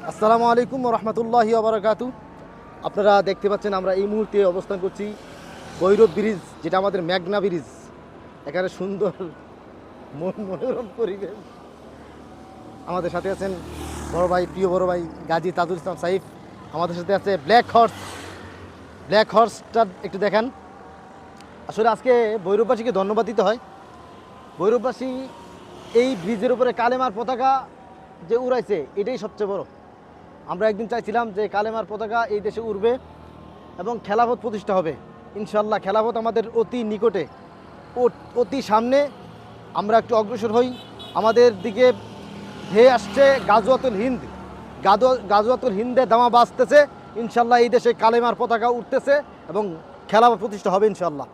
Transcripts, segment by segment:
আসসালামু আলাইকুম রহমতুল্লাহি ওবারাকাতু। আপনারা দেখতে পাচ্ছেন আমরা এই মুহূর্তে অবস্থান করছি ভৈরব ব্রিজ, যেটা আমাদের মেঘনা ব্রিজ। এখানে সুন্দর মনোরম পরিবেশ। আমাদের সাথে আছেন বড় ভাই, প্রিয় বড় ভাই গাজী তাজুল ইসলাম সাইফ। আমাদের সাথে আছে ব্ল্যাক হর্সটা একটু দেখান। আসলে আজকে ভৈরববাসীকে ধন্যবাদ দিতে হয়। ভৈরববাসী এই ব্রিজের উপরে কালেমার পতাকা যে উড়াইছে, এটাই সবচেয়ে বড়। আমরা একদিন চাইছিলাম যে কালেমার পতাকা এই দেশে উড়বে এবং খেলাফত প্রতিষ্ঠা হবে। ইনশাল্লাহ খেলাফত আমাদের অতি নিকটে, অতি সামনে। আমরা একটু অগ্রসর হই। আমাদের দিকে ধেয়ে আসছে গাজওয়াতুল হিন্দে দামা বাজতেছে। ইনশাল্লাহ এই দেশে কালেমার পতাকা উঠতেছে এবং খেলাফত প্রতিষ্ঠা হবে ইনশাল্লাহ।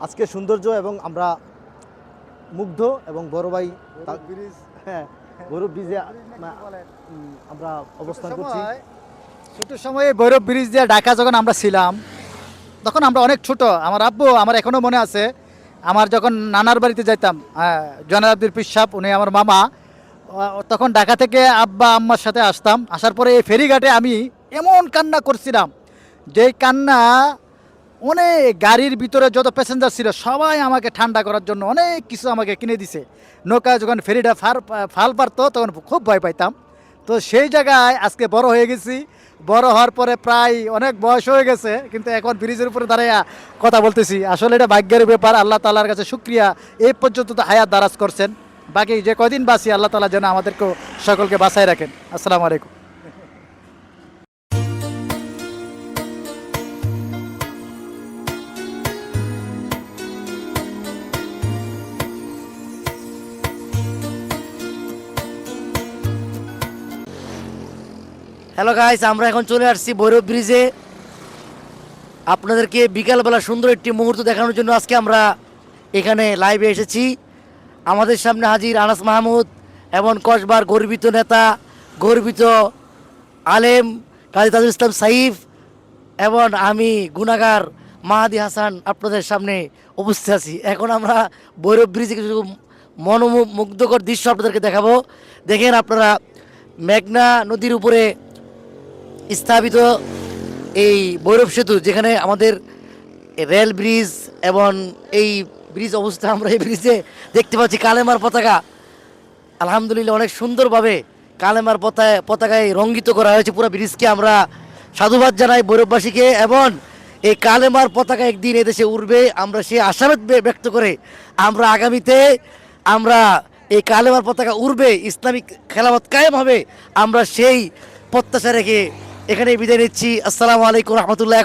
আজকে সৌন্দর্য এবং আমরা মুগ্ধ। এবং বড় ভাই ব্রিজ, হ্যাঁ ভৈরব ব্রিজে আমরা অবস্থান করছি। ছোট সময়ে ভৈরব ব্রিজ দিয়ে ঢাকা যখন আমরা ছিলাম, তখন আমরা অনেক ছোট। আমার আব্বু, আমার এখনও মনে আছে, আমার যখন নানার বাড়িতে যাইতাম, জয়নাল আব্দুল পিসাব, উনি আমার মামা, তখন ঢাকা থেকে আব্বা আম্মার সাথে আসতাম। আসার পরে এই ফেরিঘাটে আমি এমন কান্না করছিলাম, যেই কান্না অনেক গাড়ির ভিতরে যত প্যাসেঞ্জার ছিল সবাই আমাকে ঠান্ডা করার জন্য অনেক কিছু আমাকে কিনে দিছে। নৌকা যখন ফেরিটা ফাল পারতো তখন খুব ভয় পাইতাম। তো সেই জায়গায় আজকে বড় হয়ে গেছি। বড় হওয়ার পরে প্রায় অনেক বয়স হয়ে গেছে, কিন্তু এখন ব্রিজের উপরে দাঁড়াইয়া কথা বলতেছি। আসলে এটা ভাগ্যের ব্যাপার। আল্লাহ তাআলার কাছে শুকরিয়া, এই পর্যন্ত তো হায়াত দারাজ করছেন। বাকি যে কদিন বাঁচি, আল্লাহ তাআলা যেন আমাদেরকেও সকলকে বাঁচায় রাখেন। আসসালামু আলাইকুম। হ্যালো গাইস, আমরা এখন চলে আসছি ভৈরব ব্রিজে। আপনাদেরকে বিকালবেলা সুন্দর একটি মুহূর্ত দেখানোর জন্য আজকে আমরা এখানে লাইভে এসেছি। আমাদের সামনে হাজির আনাস মাহমুদ এবং কসবার গর্বিত নেতা, গর্বিত আলেম গাজী তাজুল ইসলাম সাইফ এবং আমি গুনাগার মাহাদি হাসান আপনাদের সামনে উপস্থিত আছি। এখন আমরা ভৈরব ব্রিজে কিছু মনোমুগ্ধকর দৃশ্য আপনাদেরকে দেখাবো। দেখেন আপনারা, মেঘনা নদীর উপরে স্থাপিত এই ভৈরব সেতু, যেখানে আমাদের রেল ব্রিজ এবং এই ব্রিজ অবস্থা, আমরা এই ব্রিজে দেখতে পাচ্ছি কালেমার পতাকা। আলহামদুলিল্লাহ অনেক সুন্দরভাবে কালেমার পতাকায় রঙ্গিত করা হয়েছে পুরো ব্রিজকে। আমরা সাধুবাদ জানাই ভৈরববাসীকে, এবং এই কালেমার পতাকা একদিন এদেশে উঠবে, আমরা সেই আশাবাদ ব্যক্ত করে আমরা আগামীতে আমরা এই কালেমার পতাকা উড়বে, ইসলামিক খেলাফত কায়েম হবে, আমরা সেই প্রত্যাশা রেখে এখানে বিদায় নিচ্ছি। আসসালামু আলাইকুম রহমতুল্লাহ।